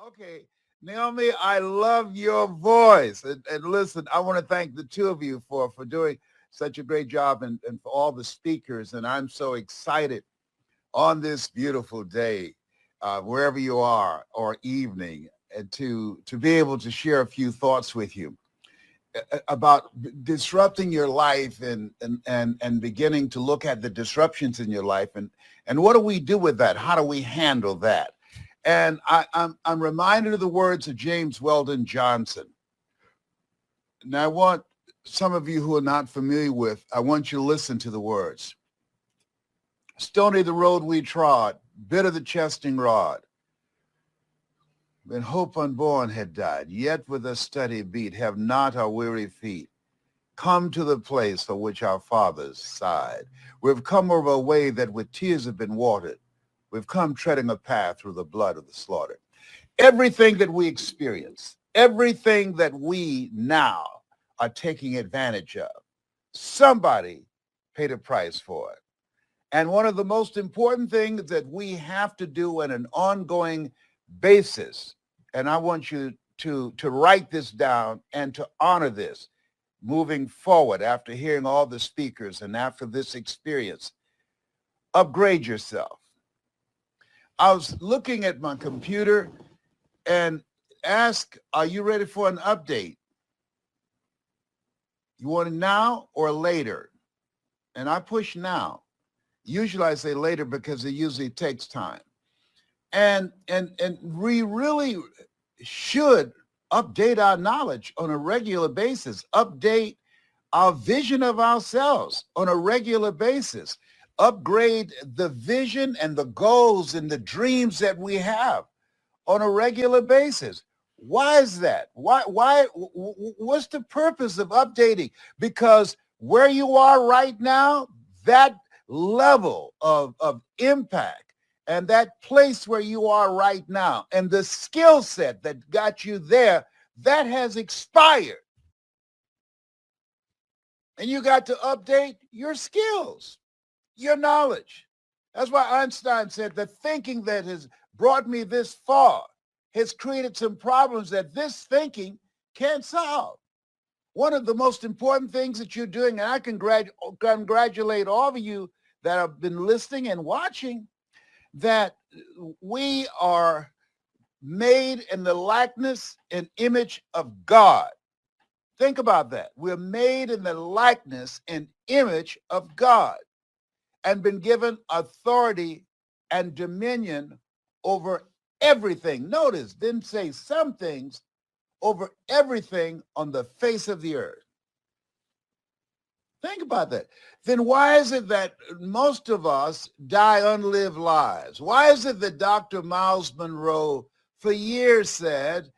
Okay, Naomi, I love your voice. And listen, I want to thank the two of you for doing such a great job and for all the speakers. And I'm so excited on this beautiful day, wherever you are, or evening, and to be able to share a few thoughts with you about disrupting your life and beginning to look at the disruptions in your life and what do we do with that? How do we handle that? And I'm reminded of the words of James Weldon Johnson. Now I want some of you who are not familiar with, I want you to listen to the words. Stony the road we trod, bitter the chesting rod. When hope unborn had died, yet with a steady beat have not our weary feet come to the place for which our fathers sighed. We've come over a way that with tears have been watered. We've come treading a path through the blood of the slaughtered. Everything that we experience, everything that we now are taking advantage of, somebody paid a price for it. And one of the most important things that we have to do on an ongoing basis, and I want you to write this down and to honor this moving forward after hearing all the speakers and after this experience, upgrade yourself. I was looking at my computer and ask, are you ready for an update? You want it now or later? And I push now. Usually I say later because it usually takes time. And we really should update our knowledge on a regular basis, update our vision of ourselves on a regular basis, upgrade the vision and the goals and the dreams that we have on a regular basis. Why is that? What's the purpose of updating? Because where you are right now, that level of impact and that place where you are right now and the skill set that got you there, that has expired. And you got to update your skills, your knowledge. That's why Einstein said the thinking that has brought me this far has created some problems that this thinking can't solve. One of the most important things that you're doing, and I congratulate all of you that have been listening and watching, that we are made in the likeness and image of God. Think about that. We're made in the likeness and image of God and been given authority and dominion over everything. Notice, didn't say some things, over everything on the face of the earth. Think about that. Then why is it that most of us die unlived lives? Why is it that Dr. Miles Monroe for years said,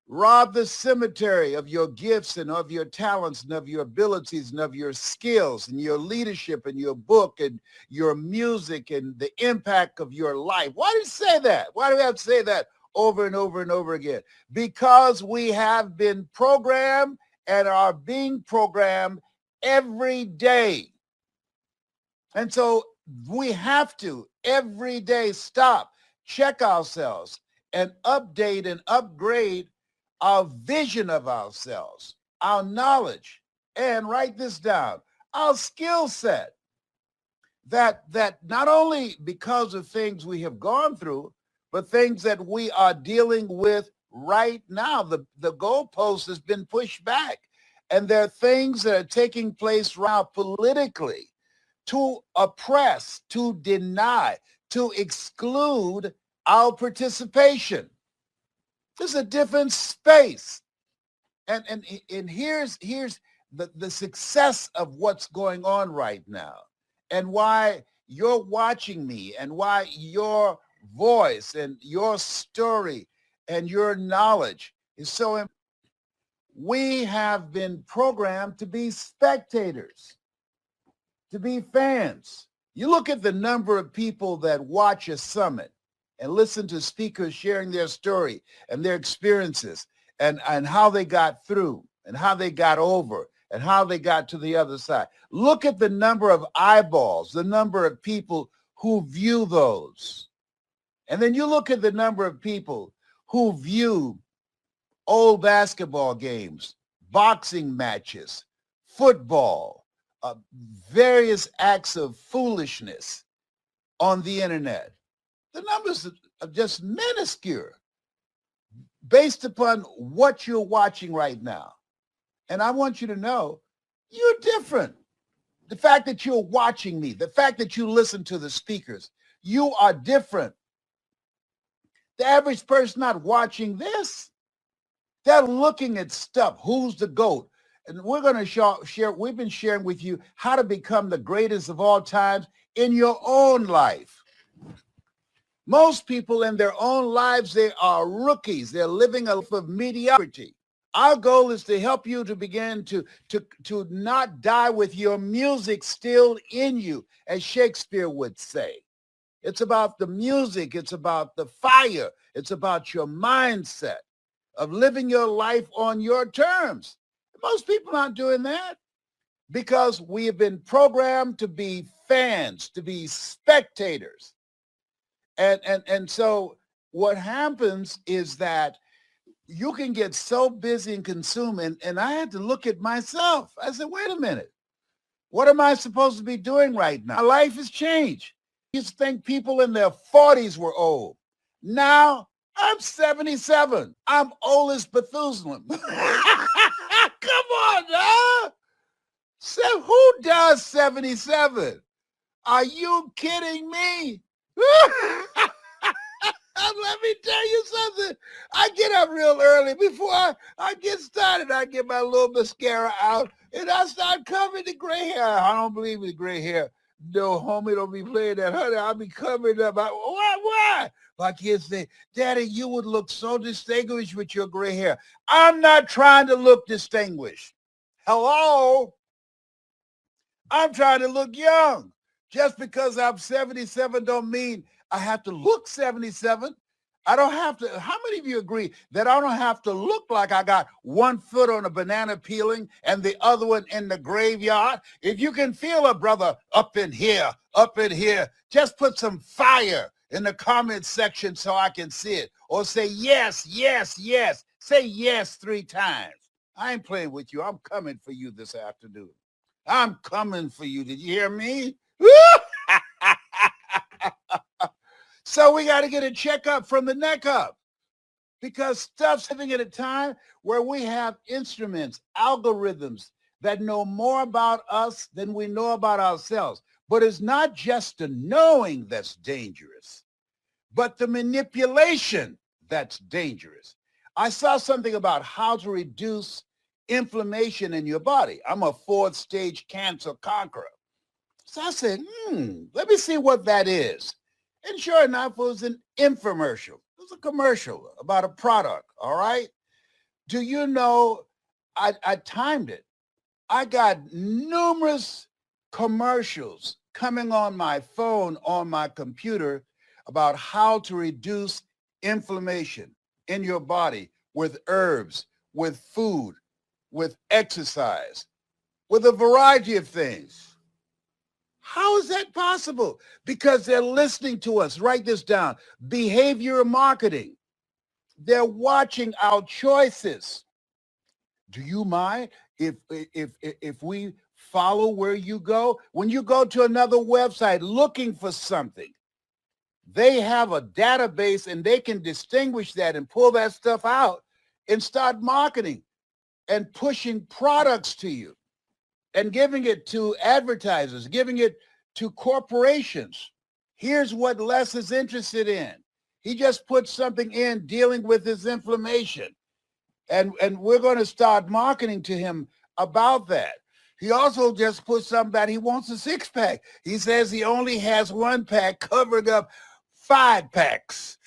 rob the cemetery of your gifts and of your talents and of your abilities and of your skills and your leadership and your book and your music and the impact of your life? Why do you say that? Why do we have to say that over and over and over again? Because we have been programmed and are being programmed every day. And so we have to every day stop, check ourselves, and update and upgrade our vision of ourselves, our knowledge, and write this down, our skill set. That not only because of things we have gone through, but things that we are dealing with right now. The goalpost has been pushed back. And there are things that are taking place right now politically to oppress, to deny, to exclude our participation. This is a different space. And here's the success of what's going on right now and why you're watching me and why your voice and your story and your knowledge is so important. We have been programmed to be spectators, to be fans. You look at the number of people that watch a summit and listen to speakers sharing their story and their experiences and how they got through and how they got over and how they got to the other side. Look at the number of eyeballs, the number of people who view those. And then you look at the number of people who view old basketball games, boxing matches, football, various acts of foolishness on the internet. The numbers are just minuscule based upon what you're watching right now. And I want you to know you're different. The fact that you're watching me, the fact that you listen to the speakers, you are different. The average person not watching this, they're looking at stuff. Who's the GOAT? And we're going to share, we've been sharing with you how to become the greatest of all times in your own life. Most people in their own lives, they are rookies. They're living a life of mediocrity. Our goal is to help you to begin to not die with your music still in you, as Shakespeare would say. It's about the music. It's about the fire. It's about your mindset of living your life on your terms. Most people aren't doing that because we have been programmed to be fans, to be spectators. And so what happens is that you can get so busy and consumed. And I had to look at myself. I said, wait a minute. What am I supposed to be doing right now? My life has changed. I used to think people in their 40s were old. Now I'm 77. I'm old as Methuselah. Come on, now. So who does 77? Are you kidding me? Let me tell you something. I get up real early. Before I get started, I get my little mascara out, and I start covering the gray hair. I don't believe in the gray hair. No, homie, don't be playing that. Honey, I'll be covering up. Why? My kids say, Daddy, you would look so distinguished with your gray hair. I'm not trying to look distinguished. Hello? I'm trying to look young. Just because I'm 77 don't mean I have to look 77. I don't have to. How many of you agree that I don't have to look like I got one foot on a banana peeling and the other one in the graveyard? If you can feel a brother up in here, just put some fire in the comment section so I can see it. Or say yes, yes, yes. Say yes 3 times. I ain't playing with you. I'm coming for you this afternoon. I'm coming for you. Did you hear me? So we got to get a checkup from the neck up because stuff's living at a time where we have instruments, algorithms that know more about us than we know about ourselves. But it's not just the knowing that's dangerous, but the manipulation that's dangerous. I saw something about how to reduce inflammation in your body. I'm a 4th stage cancer conqueror. So I said, let me see what that is. And sure enough, it was an infomercial. It was a commercial about a product, all right? Do you know, I timed it. I got numerous commercials coming on my phone, on my computer, about how to reduce inflammation in your body with herbs, with food, with exercise, with a variety of things. How is that possible? Because they're listening to us. Write this down. Behavior marketing. They're watching our choices. Do you mind if we follow where you go? When you go to another website looking for something, they have a database and they can distinguish that and pull that stuff out and start marketing and pushing products to you and giving it to advertisers, giving it to corporations. Here's what Les is interested in. He just put something in dealing with his inflammation. And we're going to start marketing to him about that. He also just put something that he wants a 6-pack. He says he only has 1 pack covering up 5 packs.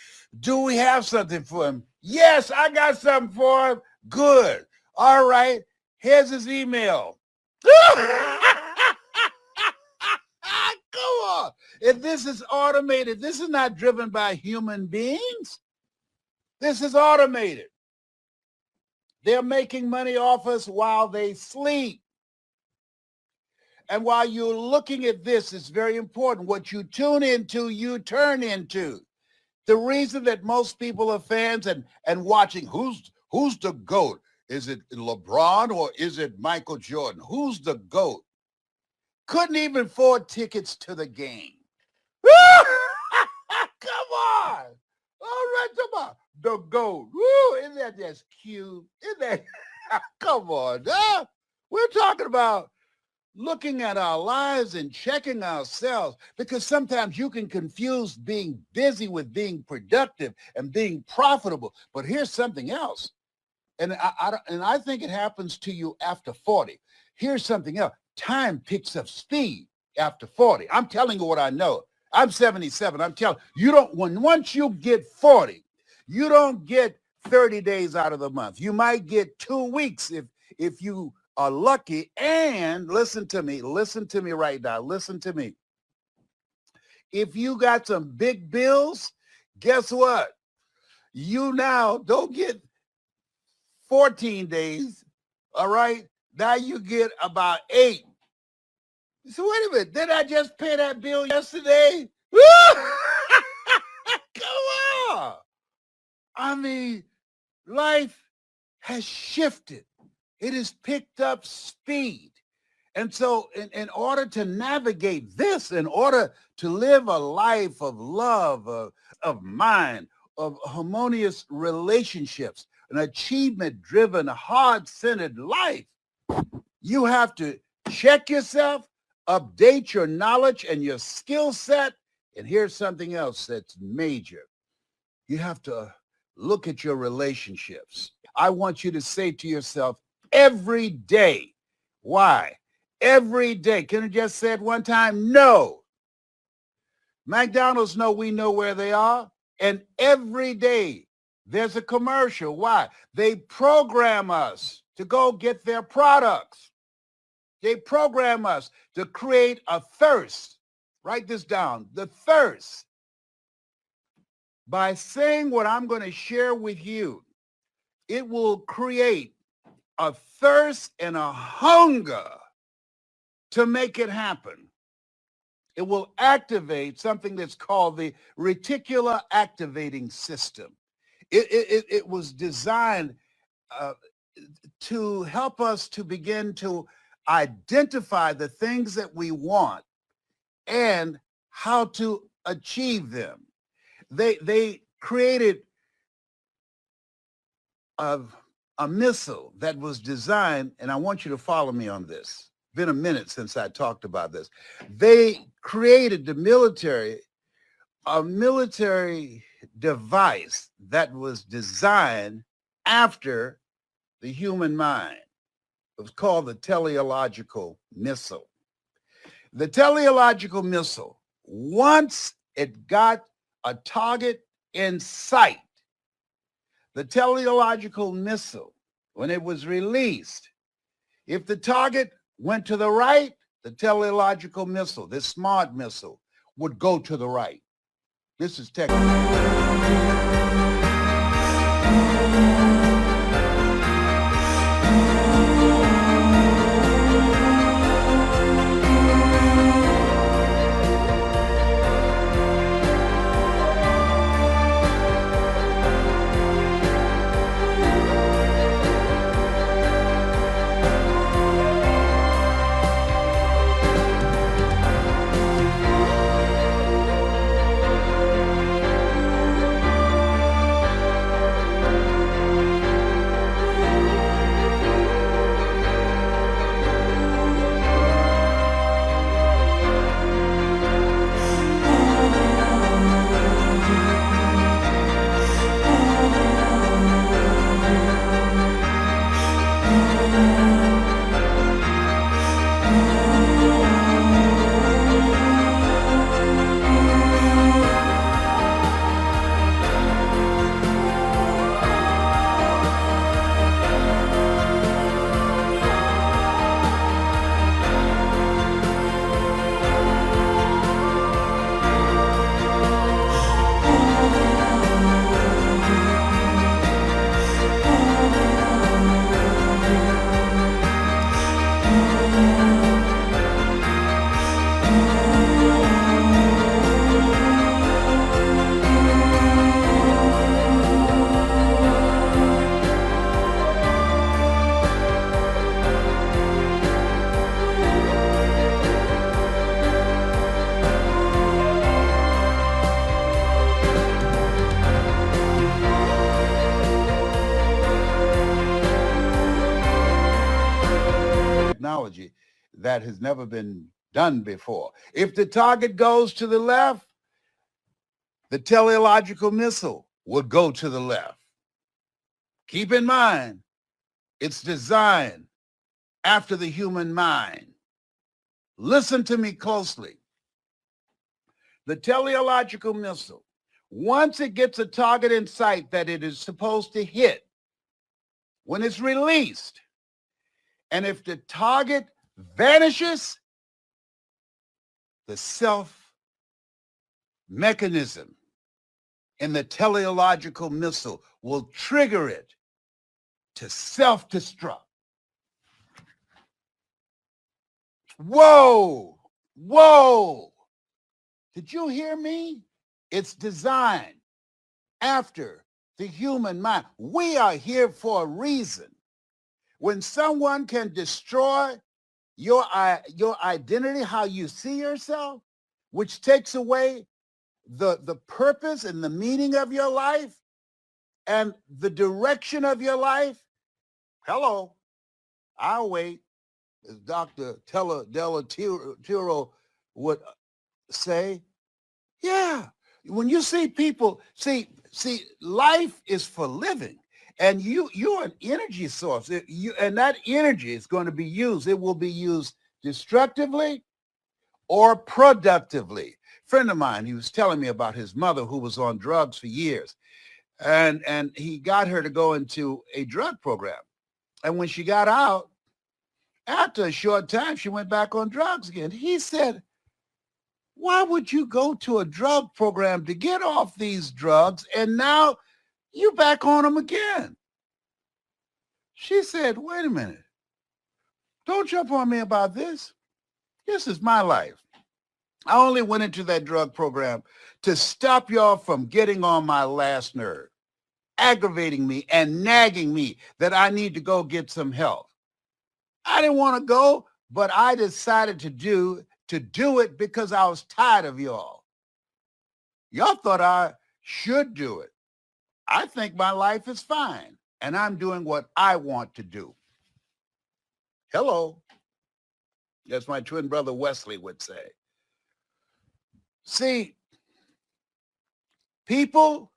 Do we have something for him? Yes, I got something for him. Good. All right. Here's his email. Come on. If this is automated, this is not driven by human beings. This is automated. They're making money off us while they sleep. And while you're looking at this, it's very important. What you tune into, you turn into. The reason that most people are fans and watching who's the GOAT? Is it LeBron or is it Michael Jordan? Who's the GOAT? Couldn't even afford tickets to the game. Come on. All right, come on. The GOAT. Woo, isn't that just cute? Isn't that? Come on. We're talking about looking at our lives and checking ourselves, because sometimes you can confuse being busy with being productive and being profitable. But here's something else. And I think it happens to you after 40. Here's something else. Time picks up speed after 40. I'm telling you what I know. I'm 77. I'm telling you, once you get 40, you don't get 30 days out of the month. You might get 2 weeks if you are lucky. And listen to me right now. Listen to me. If you got some big bills, guess what? You now don't get 14 days. All right. Now you get about 8. So wait a minute. Did I just pay that bill yesterday? Come on. I mean, life has shifted. It has picked up speed. And so in order to navigate this, in order to live a life of love, of mind, of harmonious relationships, an achievement-driven, heart-centered life, you have to check yourself, update your knowledge and your skill set. And here's something else that's major. You have to look at your relationships. I want you to say to yourself every day, why? Every day. Can I just say it one time? No. McDonald's we know where they are. And every day there's a commercial. Why? They program us to go get their products. They program us to create a thirst. Write this down. The thirst. By saying what I'm going to share with you, it will create a thirst and a hunger to make it happen. It will activate something that's called the reticular activating system. It was designed to help us to begin to identify the things that we want and how to achieve them. They created a missile that was designed, and I want you to follow me on this. It's been a minute since I talked about this. They created a military device that was designed after the human mind. It was called the teleological missile. The teleological missile, once it got a target in sight, the teleological missile, when it was released, if the target went to the right, the teleological missile, this smart missile, would go to the right. This is technical. that has never been done before. If the target goes to the left, the teleological missile will go to the left. Keep in mind, it's designed after the human mind. Listen to me closely. The teleological missile, once it gets a target in sight that it is supposed to hit, when it's released, and if the target vanishes, the self mechanism in the teleological missile will trigger it to self-destruct. Whoa, whoa. Did you hear me? It's designed after the human mind. We are here for a reason. When someone can destroy your identity, how you see yourself, which takes away the purpose and the meaning of your life and the direction of your life, hello, I'll wait. As Dr. Della Tiro would say, yeah, when you see people, see, life is for living. And you're an energy source. And that energy is going to be used. It will be used destructively or productively. A friend of mine, he was telling me about his mother who was on drugs for years. And he got her to go into a drug program. And when she got out, after a short time, she went back on drugs again. He said, why would you go to a drug program to get off these drugs and now you back on them again? She said, wait a minute. Don't jump on me about this. This is my life. I only went into that drug program to stop y'all from getting on my last nerve, aggravating me and nagging me that I need to go get some help. I didn't want to go, but I decided to do it because I was tired of y'all. Y'all thought I should do it. I think my life is fine, and I'm doing what I want to do. Hello. That's my twin brother Wesley would say. See, people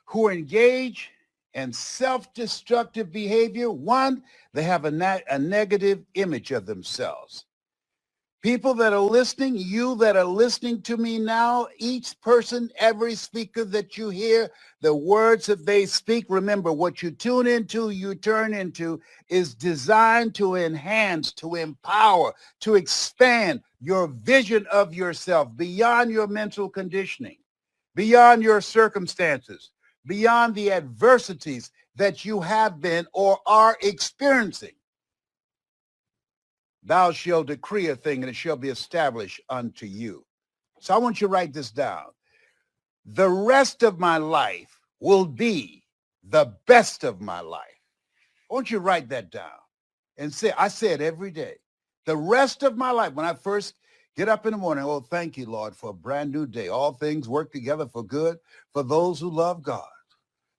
who engage in self-destructive behavior, one, they have a negative image of themselves. People that are listening, you that are listening to me now, each person, every speaker that you hear, the words that they speak, remember what you tune into, you turn into, is designed to enhance, to empower, to expand your vision of yourself beyond your mental conditioning, beyond your circumstances, beyond the adversities that you have been or are experiencing. Thou shalt decree a thing and it shall be established unto you. So I want you to write this down. The rest of my life will be the best of my life. I want you to write that down and I say it every day. The rest of my life, when I first get up in the morning, oh, thank you, Lord, for a brand new day. All things work together for good for those who love God.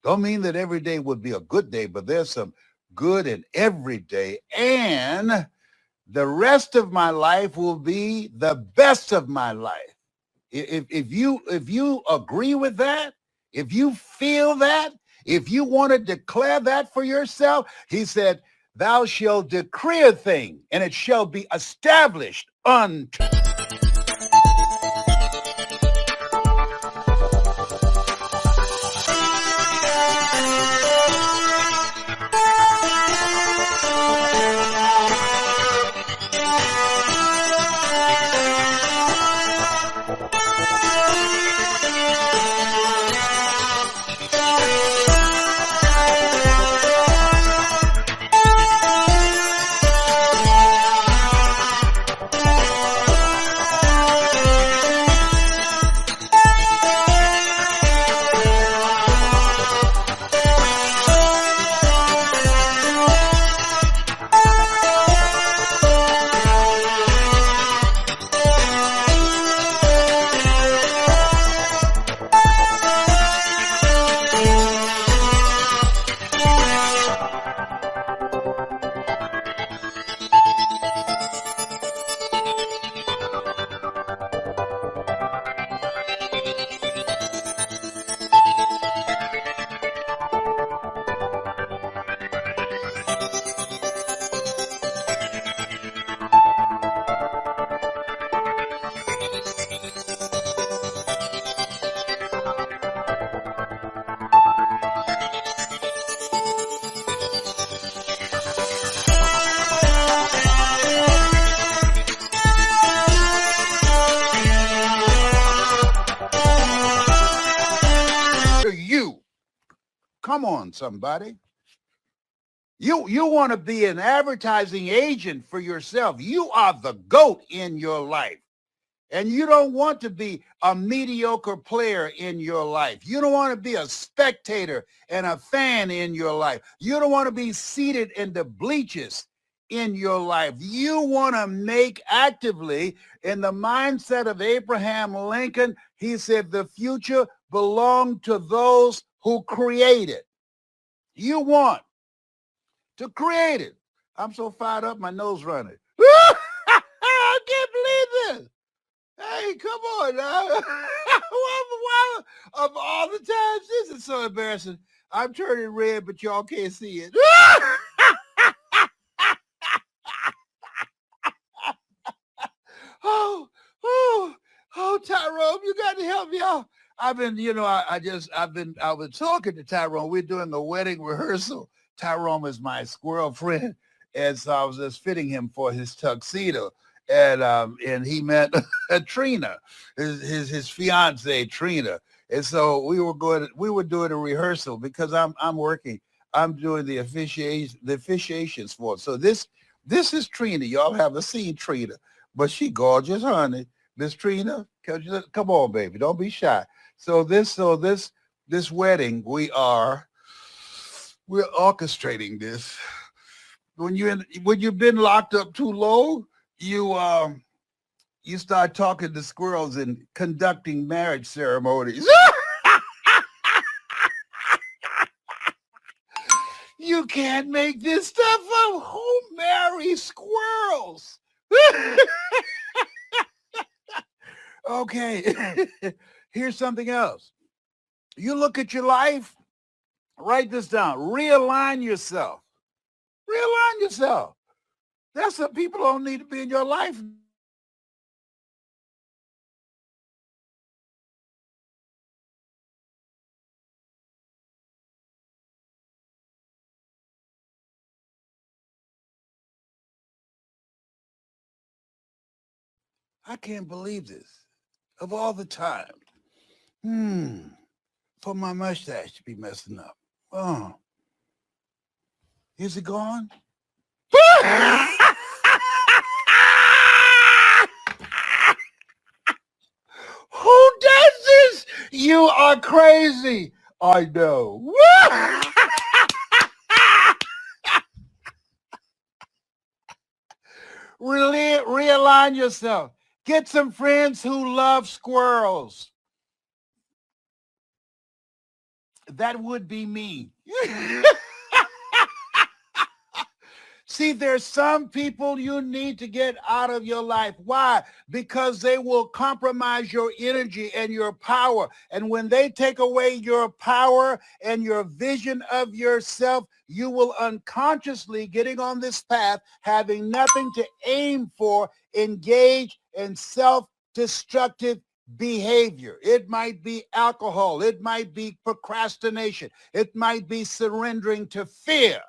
Don't mean that every day would be a good day, but there's some good in every day. And the rest of my life will be the best of my life. If you agree with that, if you feel that, if you want to declare that for yourself, he said, thou shalt decree a thing and it shall be established unto somebody. You want to be an advertising agent for yourself. You are the GOAT in your life. And you don't want to be a mediocre player in your life. You don't want to be a spectator and a fan in your life. You don't want to be seated in the bleachers in your life. You want to make actively, in the mindset of Abraham Lincoln, he said the future belonged to those who create it. You want to create it. I'm so fired up, my nose running. I can't believe this. Hey, come on now. Of all the times, this is so embarrassing. I'm turning red, but y'all can't see it. Oh, Tyrone, you got to help me out. I've been, I was talking to Tyrone. We're doing a wedding rehearsal. Tyrone is my squirrel friend. And so I was just fitting him for his tuxedo. And he met Trina, his fiance Trina. And so we were doing a rehearsal because I'm working. I'm doing the officiations for it. So this is Trina. Y'all haven't seen Trina, but she gorgeous, honey. Miss Trina, come on, baby. Don't be shy. So this wedding, we're orchestrating this. When you've been locked up too long, you start talking to squirrels and conducting marriage ceremonies. You can't make this stuff up. Who marries squirrels? Okay, here's something else. You look at your life, write this down, realign yourself. Realign yourself. That's what people don't need to be in your life. I can't believe this. Of all the time. For my mustache to be messing up. Oh. Is it gone? Who does this? You are crazy. I know. Really realign yourself. Get some friends who love squirrels. That would be me. See, there's some people you need to get out of your life. Why? Because they will compromise your energy and your power. And when they take away your power and your vision of yourself, you will unconsciously, getting on this path, having nothing to aim for, engage in self-destructive behavior. It might be alcohol. It might be procrastination. It might be surrendering to fear.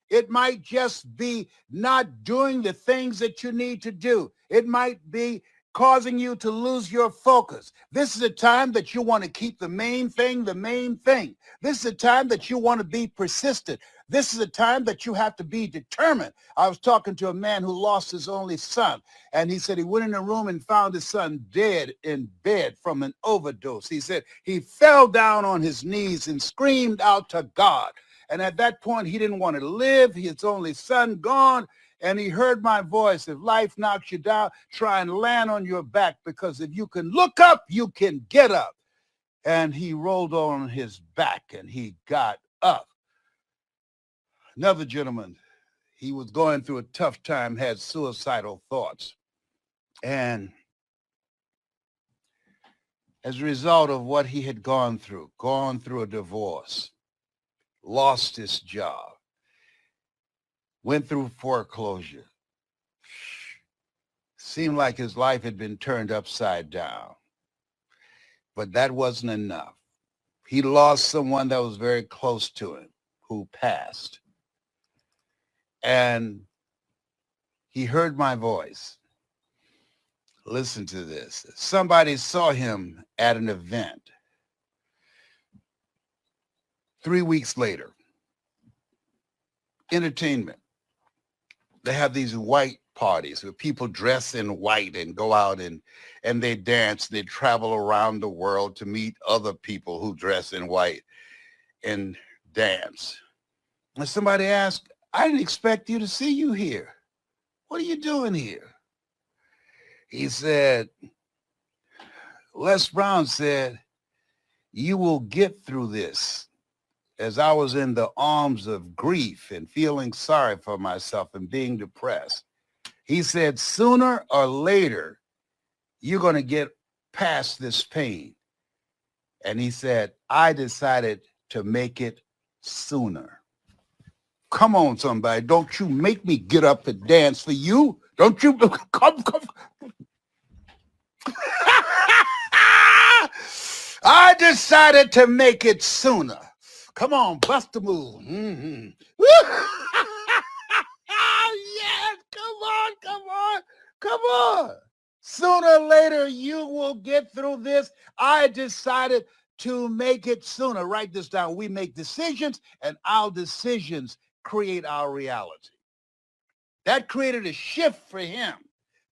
It might just be not doing the things that you need to do. It might be causing you to lose your focus. This is a time that you want to keep the main thing the main thing. This is a time that you want to be persistent. This is a time that you have to be determined. I was talking to a man who lost his only son, and he said he went in a room and found his son dead in bed from an overdose. He said he fell down on his knees and screamed out to God. And at that point, he didn't want to live. His only son gone. And he heard my voice. If life knocks you down, try and land on your back, because if you can look up, you can get up. And he rolled on his back and he got up. Another gentleman, he was going through a tough time, had suicidal thoughts. And as a result of what he had gone through a divorce, lost his job, went through foreclosure. Seemed like his life had been turned upside down. But that wasn't enough. He lost someone that was very close to him who passed. And he heard my voice. Listen to this. Somebody saw him at an event. 3 weeks later, entertainment. They have these white parties where people dress in white and go out and they dance. They travel around the world to meet other people who dress in white and dance. And somebody asked, I didn't expect you to see you here. What are you doing here? He said, Les Brown said, you will get through this. As I was in the arms of grief and feeling sorry for myself and being depressed, he said, sooner or later, you're going to get past this pain. And he said, I decided to make it sooner. Come on, somebody. Don't you make me get up and dance for you. Don't you come. I decided to make it sooner. Come on, bust the move. Mm-hmm. Yes, come on. Sooner or later, you will get through this. I decided to make it sooner. Write this down. We make decisions, and our decisions create our reality. That created a shift for him.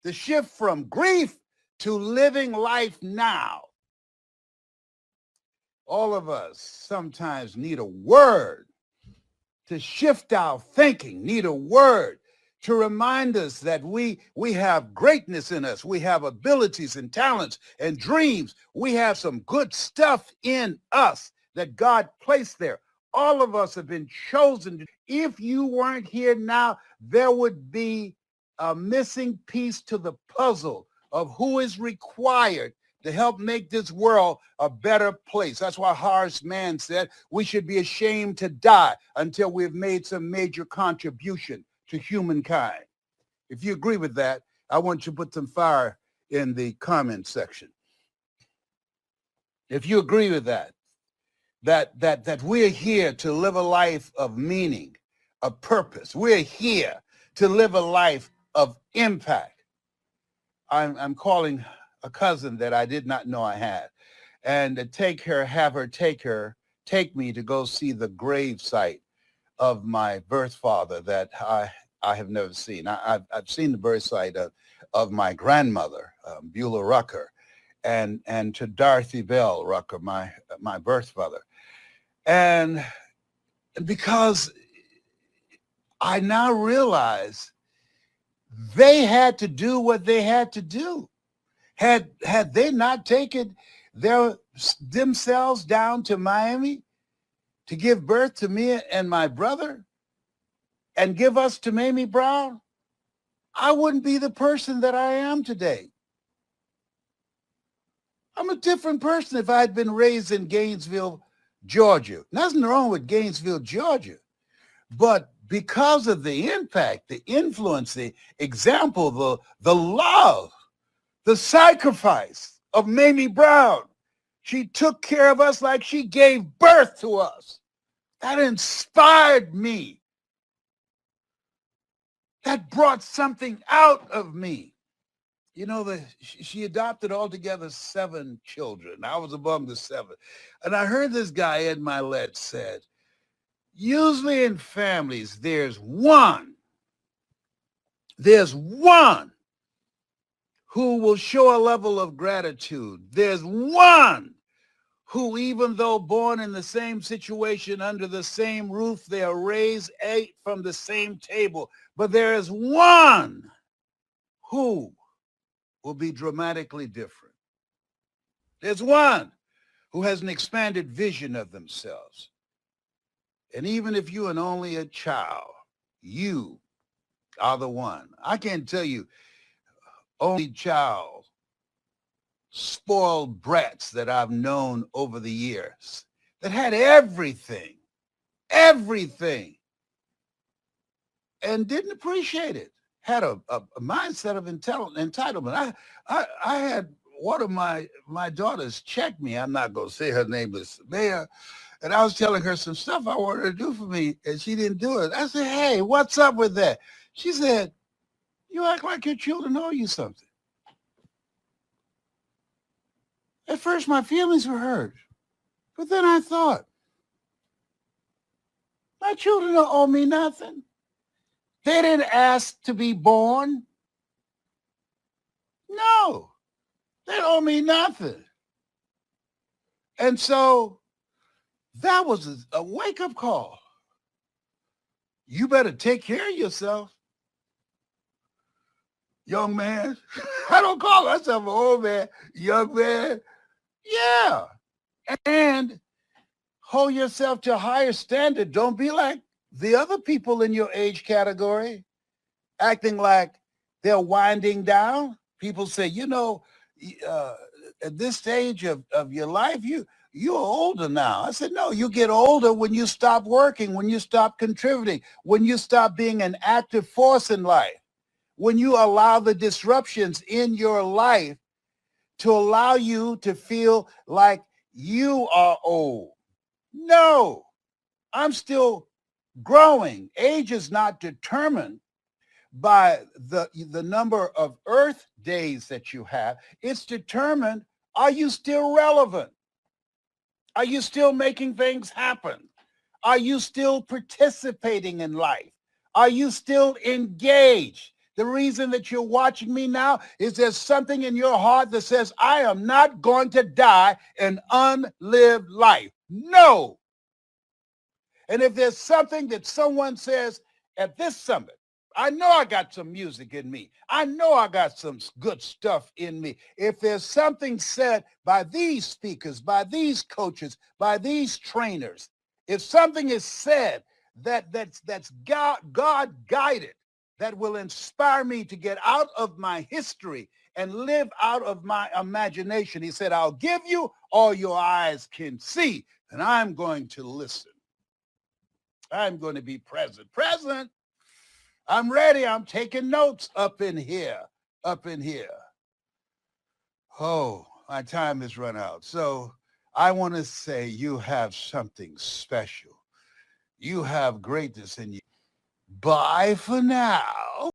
The shift from grief to living life now. All of us sometimes need a word to shift our thinking, need a word to remind us that we have greatness in us. We have abilities and talents and dreams. We have some good stuff in us that God placed there. All of us have been chosen. If you weren't here now, there would be a missing piece to the puzzle of who is required to help make this world a better place. That's why Horace Mann said we should be ashamed to die until we've made some major contribution to humankind. If you agree with that, I want you to put some fire in the comment section. If you agree with that we're here to live a life of meaning, of purpose. We're here to live a life of impact. I'm calling a cousin that I did not know I had, and to have her take me to go see the grave site of my birth father that I have never seen. I've seen the birth site of my grandmother, Beulah Rucker, and to Dorothy Bell Rucker, my birth mother. And because I now realize they had to do what they had to do. Had they not taken themselves down to Miami to give birth to me and my brother and give us to Mamie Brown, I wouldn't be the person that I am today. I'm a different person if I had been raised in Gainesville, Georgia. Nothing wrong with Gainesville, Georgia. But because of the impact, the influence, the example, the love, the sacrifice of Mamie Brown, she took care of us like she gave birth to us. That inspired me. That brought something out of me. You know, she adopted altogether 7 children. I was among the 7. And I heard this guy, Ed Milet, said, usually in families, there's one who will show a level of gratitude. There's one who, even though born in the same situation, under the same roof, they are raised, ate from the same table. But there is one who will be dramatically different. There's one who has an expanded vision of themselves. And even if you are only a child, you are the one. I can't tell you, only child, spoiled brats that I've known over the years that had everything, and didn't appreciate it. Had a mindset of entitlement. I had one of my daughters check me. I'm not going to say her name is Samaya. And I was telling her some stuff I wanted her to do for me, and she didn't do it. I said, hey, what's up with that? She said, you act like your children owe you something. At first, my feelings were hurt. But then I thought, My children don't owe me nothing. They didn't ask to be born. No, they don't owe me nothing. And so that was a wake-up call. You better take care of yourself, young man. I don't call myself an old man, young man. Yeah. And hold yourself to a higher standard. Don't be like the other people in your age category, acting like they're winding down. People say, at this stage of your life, you're older now. I said, no, you get older when you stop working, when you stop contributing, when you stop being an active force in life, when you allow the disruptions in your life to allow you to feel like you are old. No, I'm still growing. Age is not determined by the number of Earth days that you have. It's determined, are you still relevant? Are you still making things happen? Are you still participating in life? Are you still engaged? The reason that you're watching me now is there's something in your heart that says, I am not going to die an unlived life. No. And if there's something that someone says at this summit, I know I got some music in me. I know I got some good stuff in me. If there's something said by these speakers, by these coaches, by these trainers, if something is said that's God guided, that will inspire me to get out of my history and live out of my imagination, he said, I'll give you all your eyes can see, and I'm going to listen. I'm going to be present. Present. I'm ready. I'm taking notes up in here. Oh, my time has run out. So I want to say you have something special. You have greatness in you. Bye for now.